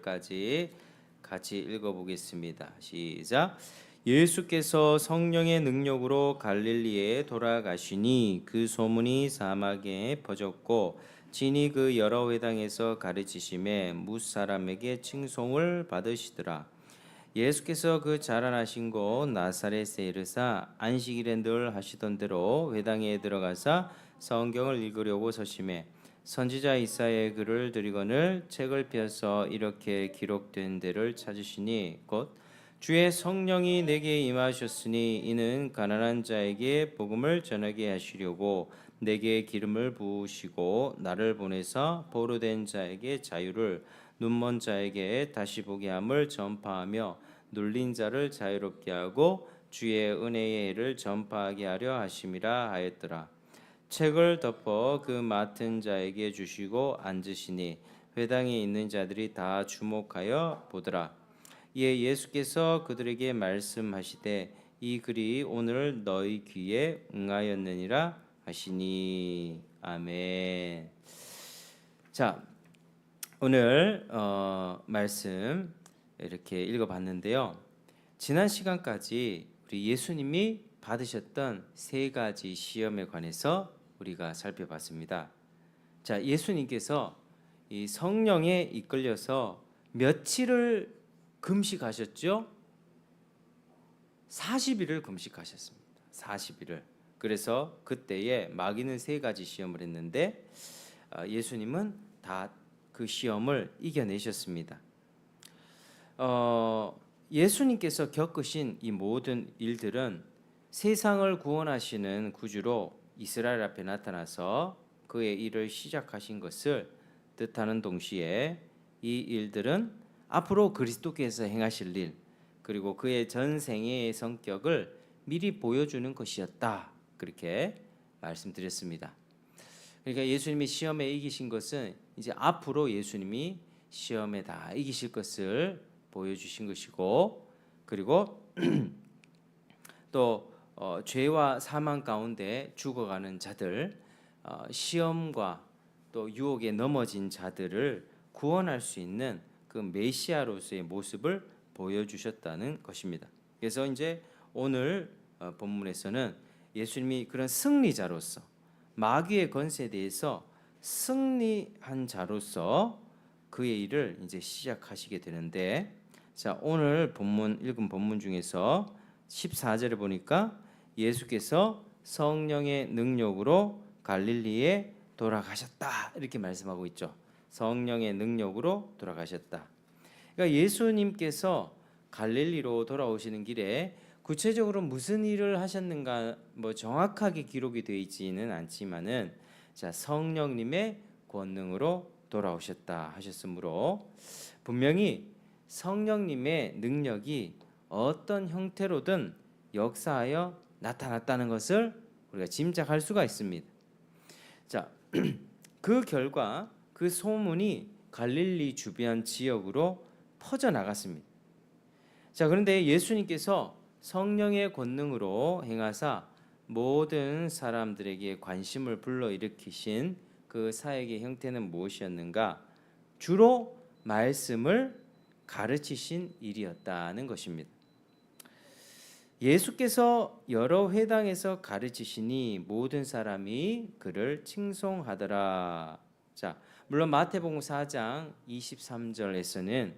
까지 같이 읽어보겠습니다. 시작. 예수께서 성령의 능력으로 갈릴리에 돌아가시니 그 소문이 사막에 퍼졌고 진이 그 여러 회당에서 가르치심에 뭇 사람에게 칭송을 받으시더라. 예수께서 그 자라나신 곳 나사렛에 이르사 안식일에 늘 하시던 대로 회당에 들어가사 성경을 읽으려고 서심해 선지자 이사야의 글을 들이거늘 책을 펴서 이렇게 기록된 데를 찾으시니 곧 주의 성령이 내게 임하셨으니 이는 가난한 자에게 복음을 전하게 하시려고 내게 기름을 부으시고 나를 보내사 보루된 자에게 자유를 눈먼 자에게 다시 보게 함을 전파하며 눌린 자를 자유롭게 하고 주의 은혜의 해를 전파하게 하려 하심이라 하였더라. 책을 덮어 그 맡은 자에게 주시고 앉으시니 회당에 있는 자들이 다 주목하여 보더라. 이에 예수께서 그들에게 말씀하시되 이 글이 오늘 너희 귀에 응하였느니라 하시니. 아멘. 자, 오늘 말씀 이렇게 읽어봤는데요. 지난 시간까지 우리 예수님이 받으셨던 세 가지 시험에 관해서 우리가 살펴봤습니다. 자, 예수님께서 이 성령에 이끌려서 며칠을 금식하셨죠? 40일을 금식하셨습니다. 40일을. 그래서 그때에 마귀는 세 가지 시험을 했는데 예수님은 다 그 시험을 이겨내셨습니다. 예수님께서 겪으신 이 모든 일들은 세상을 구원하시는 구주로 이스라엘 앞에 나타나서 그의 일을 시작하신 것을 뜻하는 동시에 이 일들은 앞으로 그리스도께서 행하실 일 그리고 그의 전생의 성격을 미리 보여주는 것이었다. 그렇게 말씀드렸습니다. 그러니까 예수님이 시험에 이기신 것은 이제 앞으로 예수님이 시험에 다 이기실 것을 보여주신 것이고 그리고 또 죄와 사망 가운데 죽어가는 자들 시험과 또 유혹에 넘어진 자들을 구원할 수 있는 그 메시아로서의 모습을 보여주셨다는 것입니다. 그래서 이제 오늘 본문에서는 예수님이 그런 승리자로서 마귀의 권세에 대해서 승리한 자로서 그의 일을 이제 시작하시게 되는데 자, 오늘 본문 읽은 본문 중에서 14절에 보니까 예수께서 성령의 능력으로 갈릴리에 돌아가셨다 이렇게 말씀하고 있죠. 성령의 능력으로 돌아가셨다. 그러니까 예수님께서 갈릴리로 돌아오시는 길에 구체적으로 무슨 일을 하셨는가 뭐 정확하게 기록이 되어 있지는 않지만은 자, 성령님의 권능으로 돌아오셨다 하셨으므로 분명히 성령님의 능력이 어떤 형태로든 역사하여 나타났다는 것을 우리가 짐작할 수가 있습니다. 자, 그 결과 그 소문이 갈릴리 주변 지역으로 퍼져 나갔습니다. 자, 그런데 예수님께서 성령의 권능으로 행하사 모든 사람들에게 관심을 불러일으키신 그 사역의 형태는 무엇이었는가? 주로 말씀을 가르치신 일이었다는 것입니다. 예수께서 여러 회당에서 가르치시니 모든 사람이 그를 칭송하더라. 자, 물론 마태복음 4장 23절에서는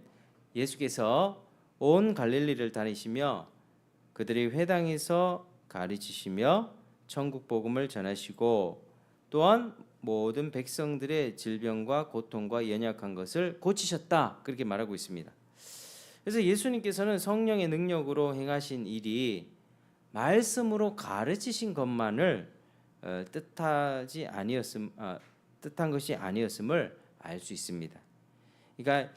예수께서 온 갈릴리를 다니시며 그들이 회당에서 가르치시며 천국 복음을 전하시고 또한 모든 백성들의 질병과 고통과 연약한 것을 고치셨다. 그렇게 말하고 있습니다. 그래서 예수님께서는 성령의 능력으로 행하신 일이 말씀으로 가르치신 것만을 뜻한 것이 아니었음을 알 수 있습니다. 그러니까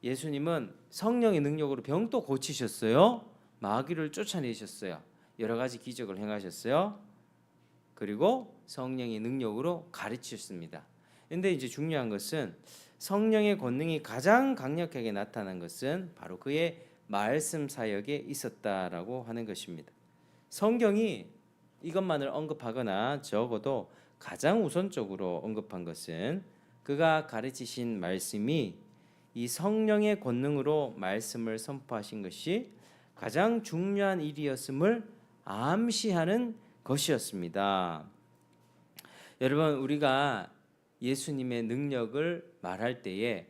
예수님은 성령의 능력으로 병도 고치셨어요. 마귀를 쫓아내셨어요. 여러 가지 기적을 행하셨어요. 그리고 성령의 능력으로 가르치셨습니다. 그런데 이제 중요한 것은 성령의 권능이 가장 강력하게 나타난 것은 바로 그의 말씀 사역에 있었다라고 하는 것입니다. 성경이 이것만을 언급하거나 적어도 가장 우선적으로 언급한 것은 그가 가르치신 말씀이 이 성령의 권능으로 말씀을 선포하신 것이 가장 중요한 일이었음을 암시하는 것이었습니다. 여러분, 우리가 예수님의 능력을 말할 때에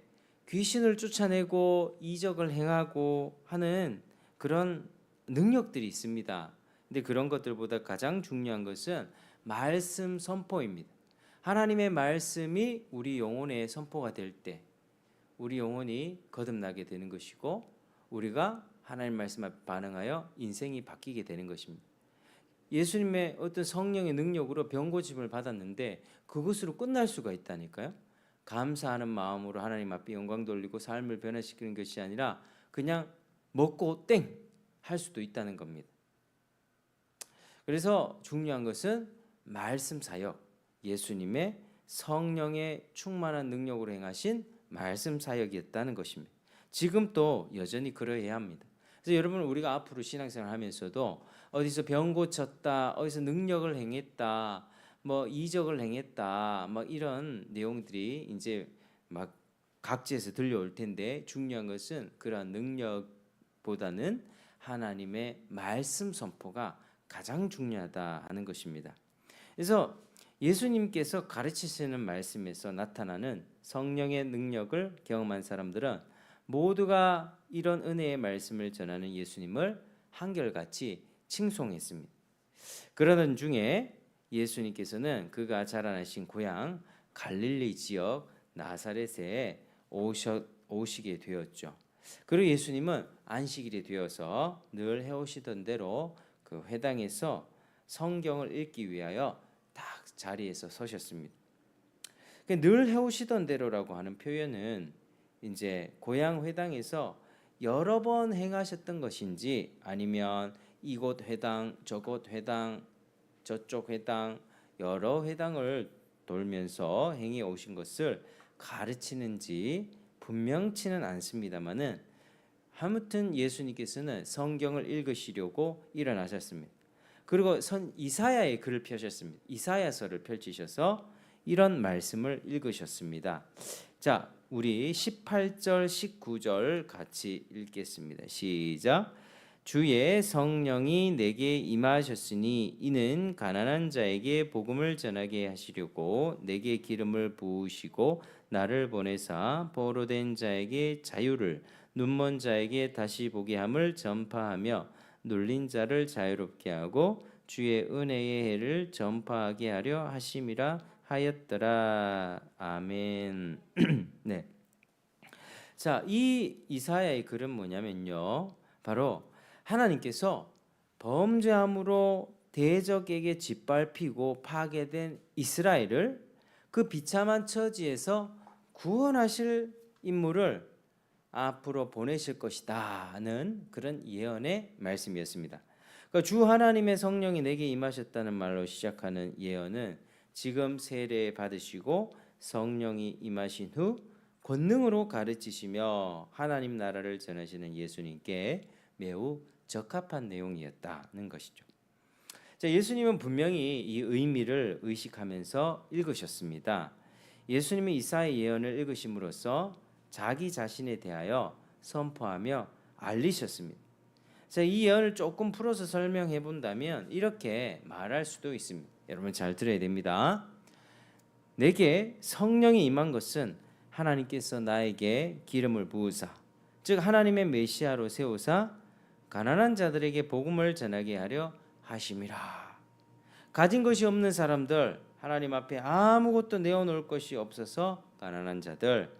귀신을 쫓아내고 이적을 행하고 하는 그런 능력들이 있습니다. 근데 그런 것들보다 가장 중요한 것은 말씀 선포입니다. 하나님의 말씀이 우리 영혼에 선포가 될 때 우리 영혼이 거듭나게 되는 것이고 우리가 하나님 말씀 앞에 반응하여 인생이 바뀌게 되는 것입니다. 예수님의 어떤 성령의 능력으로 병고침을 받았는데 그것으로 끝날 수가 있다니까요. 감사하는 마음으로 하나님 앞에 영광 돌리고 삶을 변화시키는 것이 아니라 그냥 먹고 땡 할 수도 있다는 겁니다. 그래서 중요한 것은 말씀 사역, 예수님의 성령의 충만한 능력으로 행하신 말씀 사역이었다는 것입니다. 지금 또 여전히 그러해야 합니다. 그래서 여러분, 우리가 앞으로 신앙생활 하면서도 어디서 병 고쳤다, 어디서 능력을 행했다, 뭐 이적을 행했다, 막 이런 내용들이 이제 막 각지에서 들려올 텐데 중요한 것은 그러한 능력보다는 하나님의 말씀 선포가 가장 중요하다 하는 것입니다. 그래서 예수님께서 가르치시는 말씀에서 나타나는 성령의 능력을 경험한 사람들은 모두가 이런 은혜의 말씀을 전하는 예수님을 한결같이 칭송했습니다. 그러던 중에 예수님께서는 그가 자라나신 고향 갈릴리 지역 나사렛에 오시게 되었죠. 그리고 예수님은 안식일이 되어서 늘 해오시던 대로 그 회당에서 성경을 읽기 위하여 딱 자리에서 서셨습니다. 늘 해오시던 대로라고 하는 표현은 이제 고향 회당에서 여러 번 행하셨던 것인지 아니면 이곳 회당, 저곳 회당, 저쪽 회당 여러 회당을 돌면서 행해 오신 것을 가르치는지 분명치는 않습니다만은 아무튼 예수님께서는 성경을 읽으시려고 일어나셨습니다. 그리고 이사야의 글을 펴셨습니다. 이사야서를 펼치셔서 이런 말씀을 읽으셨습니다. 자, 우리 18절 19절 같이 읽겠습니다. 시작. 주의 성령이 내게 임하셨으니 이는 가난한 자에게 복음을 전하게 하시려고 내게 기름을 부으시고 나를 보내사 포로된 자에게 자유를 눈먼 자에게 다시 보게 함을 전파하며 눌린 자를 자유롭게 하고 주의 은혜의 해를 전파하게 하려 하심이라 하였더라. 아멘. 네. 자, 이 이사야의 글은 뭐냐면요. 바로 하나님께서 범죄함으로 대적에게 짓밟히고 파괴된 이스라엘을 그 비참한 처지에서 구원하실 인물을 앞으로 보내실 것이다는 그런 예언의 말씀이었습니다. 그러니까 주 하나님의 성령이 내게 임하셨다는 말로 시작하는 예언은 지금 세례 받으시고 성령이 임하신 후 권능으로 가르치시며 하나님 나라를 전하시는 예수님께 매우 적합한 내용이었다는 것이죠. 자, 예수님은 분명히 이 의미를 의식하면서 읽으셨습니다. 예수님이 이사야 예언을 읽으심으로써 자기 자신에 대하여 선포하며 알리셨습니다. 자, 이 예언을 조금 풀어서 설명해 본다면 이렇게 말할 수도 있습니다. 여러분 잘 들어야 됩니다. 내게 성령이 임한 것은 하나님께서 나에게 기름을 부으사, 즉 하나님의 메시아로 세우사 가난한 자들에게 복음을 전하게 하려 하심이라. 가진 것이 없는 사람들, 하나님 앞에 아무것도 내어놓을 것이 없어서 가난한 자들,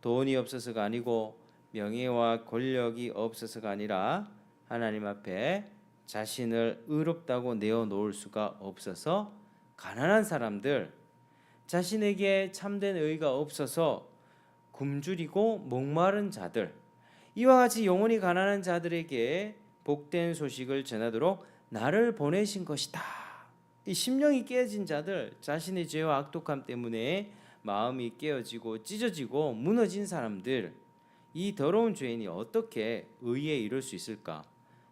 돈이 없어서가 아니고 명예와 권력이 없어서가 아니라 하나님 앞에 자신을 의롭다고 내어놓을 수가 없어서 가난한 사람들, 자신에게 참된 의가 없어서 굶주리고 목마른 자들, 이와 같이 영혼이 가난한 자들에게 복된 소식을 전하도록 나를 보내신 것이다. 이 심령이 깨어진 자들, 자신의 죄와 악독함 때문에 마음이 깨어지고 찢어지고 무너진 사람들, 이 더러운 죄인이 어떻게 의에 이를 수 있을까?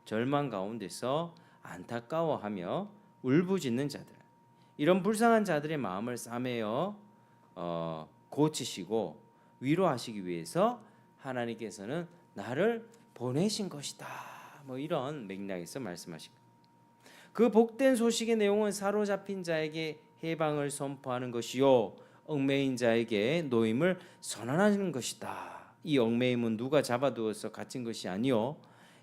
절망 가운데서 안타까워하며 울부짖는 자들, 이런 불쌍한 자들의 마음을 싸매어 고치시고 위로하시기 위해서 하나님께서는 나를 보내신 것이다. 뭐 이런 맥락에서 말씀하신 거예요. 그 복된 소식의 내용은 사로잡힌 자에게 해방을 선포하는 것이요, 얽매인 자에게 노임을 선언하는 것이다. 이 얽매임은 누가 잡아두어서 갇힌 것이 아니요,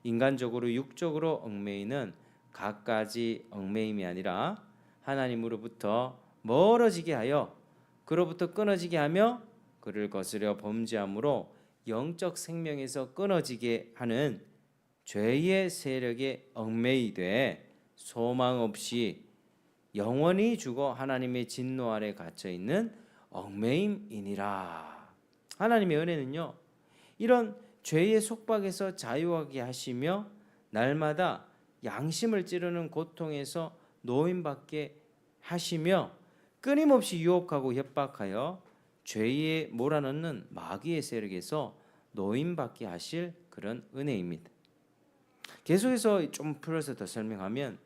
인간적으로 육적으로 얽매이는 갖가지 얽매임이 아니라 하나님으로부터 멀어지게 하여 그로부터 끊어지게 하며 그를 거스려 범죄함으로 영적 생명에서 끊어지게 하는 죄의 세력에 얽매이되 소망 없이 영원히 죽어 하나님의 진노 아래 갇혀 있는 얽매임이니라. 하나님의 은혜는요, 이런 죄의 속박에서 자유하게 하시며 날마다 양심을 찌르는 고통에서 노임받게 하시며 끊임없이 유혹하고 협박하여 죄에 몰아넣는 마귀의 세력에서 노임받게 하실 그런 은혜입니다. 계속해서 좀 풀어서 더 설명하면,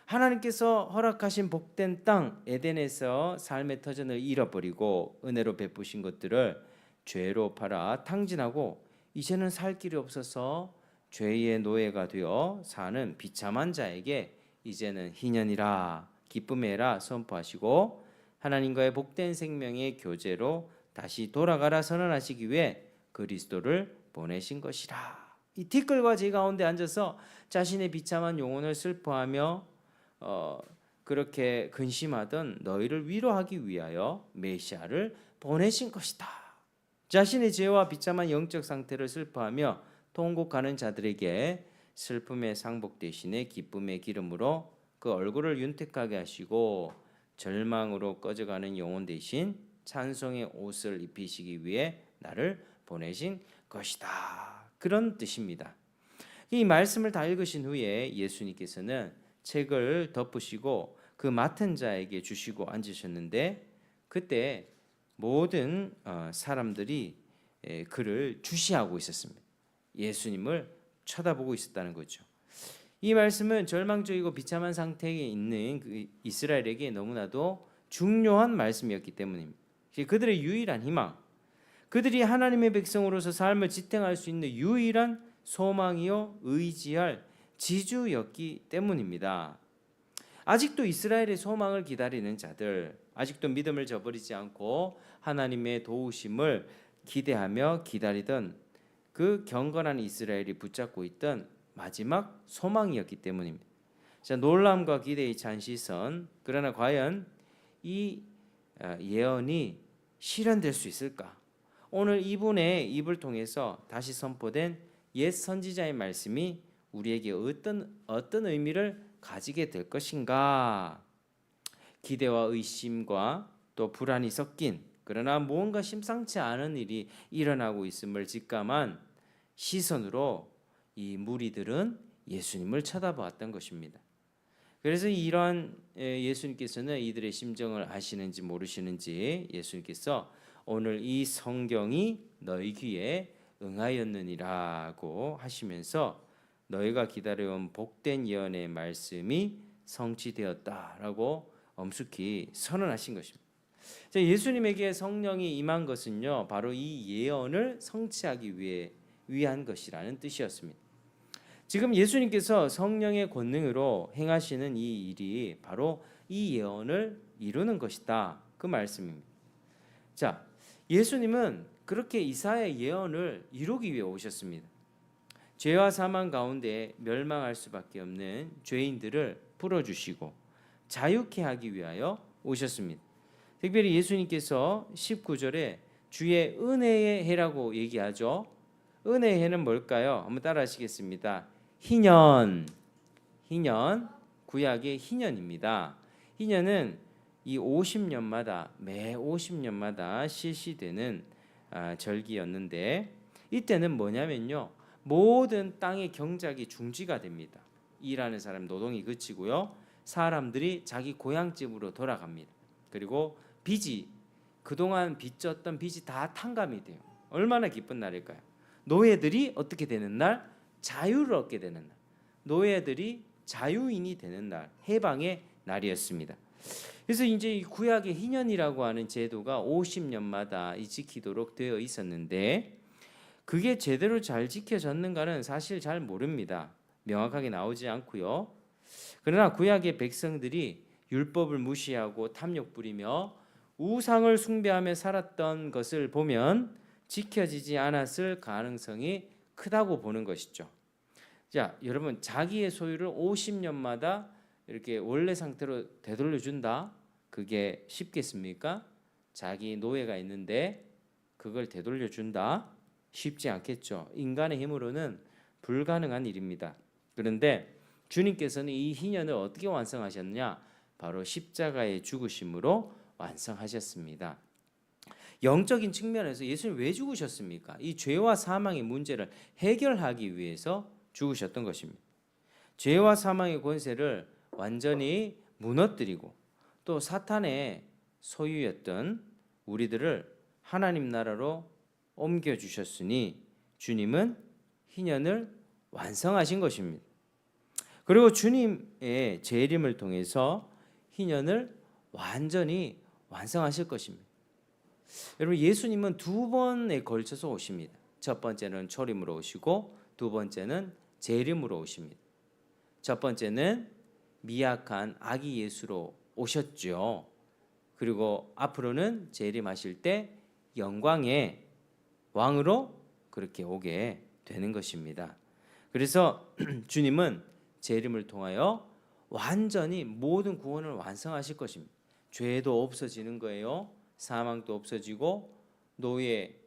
하나님께서 허락하신 복된 땅 에덴에서 삶의 터전을 잃어버리고 은혜로 베푸신 것들을 죄로 팔아 탕진하고 이제는 살 길이 없어서 죄의 노예가 되어 사는 비참한 자에게 이제는 희년이라 기쁨의 해라 선포하시고 하나님과의 복된 생명의 교제로 다시 돌아가라 선언하시기 위해 그리스도를 보내신 것이라. 이 티끌과 제 가운데 앉아서 자신의 비참한 영혼을 슬퍼하며 그렇게 근심하던 너희를 위로하기 위하여 메시아를 보내신 것이다. 자신의 죄와 비참한 영적 상태를 슬퍼하며 통곡하는 자들에게 슬픔의 상복 대신에 기쁨의 기름으로 그 얼굴을 윤택하게 하시고 절망으로 꺼져가는 영혼 대신 찬송의 옷을 입히시기 위해 나를 보내신 것이다. 그런 뜻입니다. 이 말씀을 다 읽으신 후에 예수님께서는 책을 덮으시고 그 맡은 자에게 주시고 앉으셨는데, 그때 모든 사람들이 그를 주시하고 있었습니다. 예수님을 쳐다보고 있었다는 거죠. 이 말씀은 절망적이고 비참한 상태에 있는 그 이스라엘에게 너무나도 중요한 말씀이었기 때문입니다. 그들의 유일한 희망, 그들이 하나님의 백성으로서 삶을 지탱할 수 있는 유일한 소망이요 의지할 지주였기 때문입니다. 아직도 이스라엘의 소망을 기다리는 자들, 아직도 믿음을 저버리지 않고 하나님의 도우심을 기대하며 기다리던 그 경건한 이스라엘이 붙잡고 있던 마지막 소망이었기 때문입니다. 자, 놀람과 기대의 찬 시선. 그러나 과연 이 예언이 실현될 수 있을까? 오늘 이분의 입을 통해서 다시 선포된 옛 선지자의 말씀이 우리에게 어떤 의미를 가지게 될 것인가? 기대와 의심과 또 불안이 섞인, 그러나 무언가 심상치 않은 일이 일어나고 있음을 직감한 시선으로 이 무리들은 예수님을 쳐다보았던 것입니다. 그래서 이러한 예수님께서는 이들의 심정을 아시는지 모르시는지 예수님께서 오늘 이 성경이 너희 귀에 응하였느니라고 하시면서 너희가 기다려온 복된 예언의 말씀이 성취되었다라고 엄숙히 선언하신 것입니다. 예수님에게 성령이 임한 것은요, 바로 이 예언을 성취하기 위한 것이라는 뜻이었습니다. 지금 예수님께서 성령의 권능으로 행하시는 이 일이 바로 이 예언을 이루는 것이다, 그 말씀입니다. 자, 예수님은 그렇게 이사야의 예언을 이루기 위해 오셨습니다. 죄와 사망 가운데 멸망할 수밖에 없는 죄인들을 풀어주시고 자유케 하기 위하여 오셨습니다. 특별히 예수님께서 19절에 주의 은혜의 해라고 얘기하죠. 은혜의 해는 뭘까요? 한번 따라 하시겠습니다. 희년, 구약의 희년입니다. 희년은 이 50년마다 매 50년마다 실시되는 절기였는데, 이때는 뭐냐면요, 모든 땅의 경작이 중지가 됩니다. 일하는 사람 노동이 그치고요, 사람들이 자기 고향집으로 돌아갑니다. 그리고 빚이, 그동안 빚졌던 빚이 다 탕감이 돼요. 얼마나 기쁜 날일까요? 노예들이 어떻게 되는 날? 자유를 얻게 되는 날. 노예들이 자유인이 되는 날, 해방의 날이었습니다. 그래서 이제 이 구약의 희년이라고 하는 제도가 50년마다 지키도록 되어 있었는데, 그게 제대로 잘 지켜졌는가는 사실 잘 모릅니다. 명확하게 나오지 않고요. 그러나 구약의 백성들이 율법을 무시하고 탐욕 부리며 우상을 숭배하며 살았던 것을 보면 지켜지지 않았을 가능성이 크다고 보는 것이죠. 자, 여러분, 자기의 소유를 50년마다 이렇게 원래 상태로 되돌려 준다. 그게 쉽겠습니까? 자기 노예가 있는데 그걸 되돌려 준다. 쉽지 않겠죠. 인간의 힘으로는 불가능한 일입니다. 그런데 주님께서는 이 희년을 어떻게 완성하셨느냐? 바로 십자가의 죽으심으로 완성하셨습니다. 영적인 측면에서 예수님 왜 죽으셨습니까? 이 죄와 사망의 문제를 해결하기 위해서 죽으셨던 것입니다. 죄와 사망의 권세를 완전히 무너뜨리고 또 사탄의 소유였던 우리들을 하나님 나라로 옮겨 주셨으니 주님은 희년을 완성하신 것입니다. 그리고 주님의 재림을 통해서 희년을 완전히 완성하실 것입니다. 여러분, 예수님은 두 번에 걸쳐서 오십니다. 첫 번째는 초림으로 오시고 두 번째는 재림으로 오십니다. 첫 번째는 미약한 아기 예수로 오셨죠. 그리고 앞으로는 재림하실 때 영광의 왕으로 그렇게 오게 되는 것입니다. 그래서 주님은 재림을 통하여 완전히 모든 구원을 완성하실 것입니다. 죄도 없어지는 거예요. 사망도 없어지고 노예,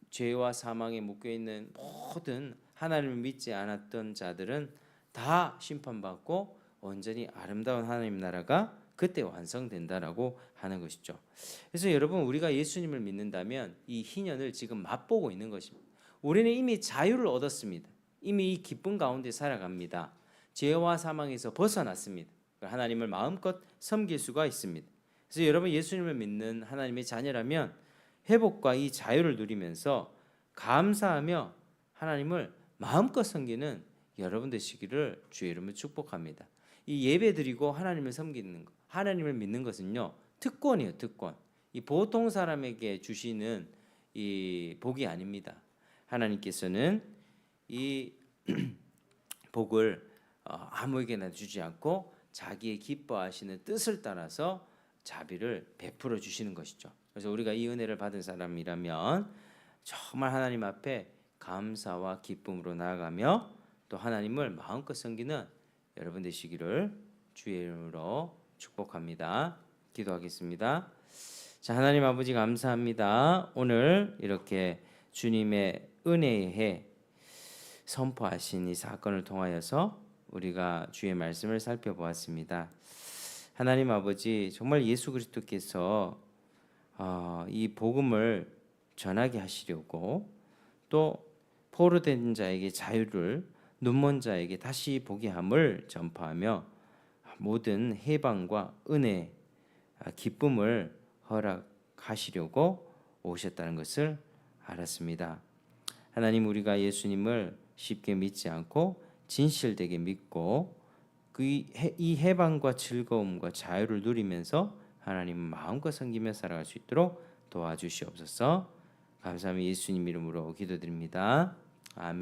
죄와 사망에 묶여 있는 모든 하나님을 믿지 않았던 자들은 다 심판받고 온전히 아름다운 하나님 나라가 그때 완성된다라고 하는 것이죠. 그래서 여러분, 우리가 예수님을 믿는다면 이 희년을 지금 맛보고 있는 것입니다. 우리는 이미 자유를 얻었습니다. 이미 이 기쁨 가운데 살아갑니다. 죄와 사망에서 벗어났습니다. 하나님을 마음껏 섬길 수가 있습니다. 그래서 여러분, 예수님을 믿는 하나님의 자녀라면 회복과 이 자유를 누리면서 감사하며 하나님을 마음껏 섬기는 여러분 되시기를 주의 이름으로 축복합니다. 이 예배드리고 하나님을 섬기는 것, 하나님을 믿는 것은요, 특권이에요, 특권. 이 보통 사람에게 주시는 이 복이 아닙니다. 하나님께서는 이 복을 아무에게나 주지 않고 자기의 기뻐하시는 뜻을 따라서 자비를 베풀어 주시는 것이죠. 그래서 우리가 이 은혜를 받은 사람이라면 정말 하나님 앞에 감사와 기쁨으로 나아가며 또 하나님을 마음껏 섬기는 여러분 되시기를 주의 이름으로 축복합니다. 기도하겠습니다. 자, 하나님 아버지 감사합니다. 오늘 이렇게 주님의 은혜의 해 선포하신 이 사건을 통하여서 우리가 주의 말씀을 살펴보았습니다. 하나님 아버지, 정말 예수 그리스도께서 이 복음을 전하게 하시려고 또 포로된 자에게 자유를, 눈먼 자에게 다시 보게 함을 전파하며 모든 해방과 은혜, 기쁨을 허락하시려고 오셨다는 것을 알았습니다. 하나님, 우리가 예수님을 쉽게 믿지 않고 진실되게 믿고 이 해방과 즐거움과 자유를 누리면서 하나님 마음껏 섬기며 살아갈 수 있도록 도와주시옵소서. 감사하며 예수님 이름으로 기도드립니다. 아멘.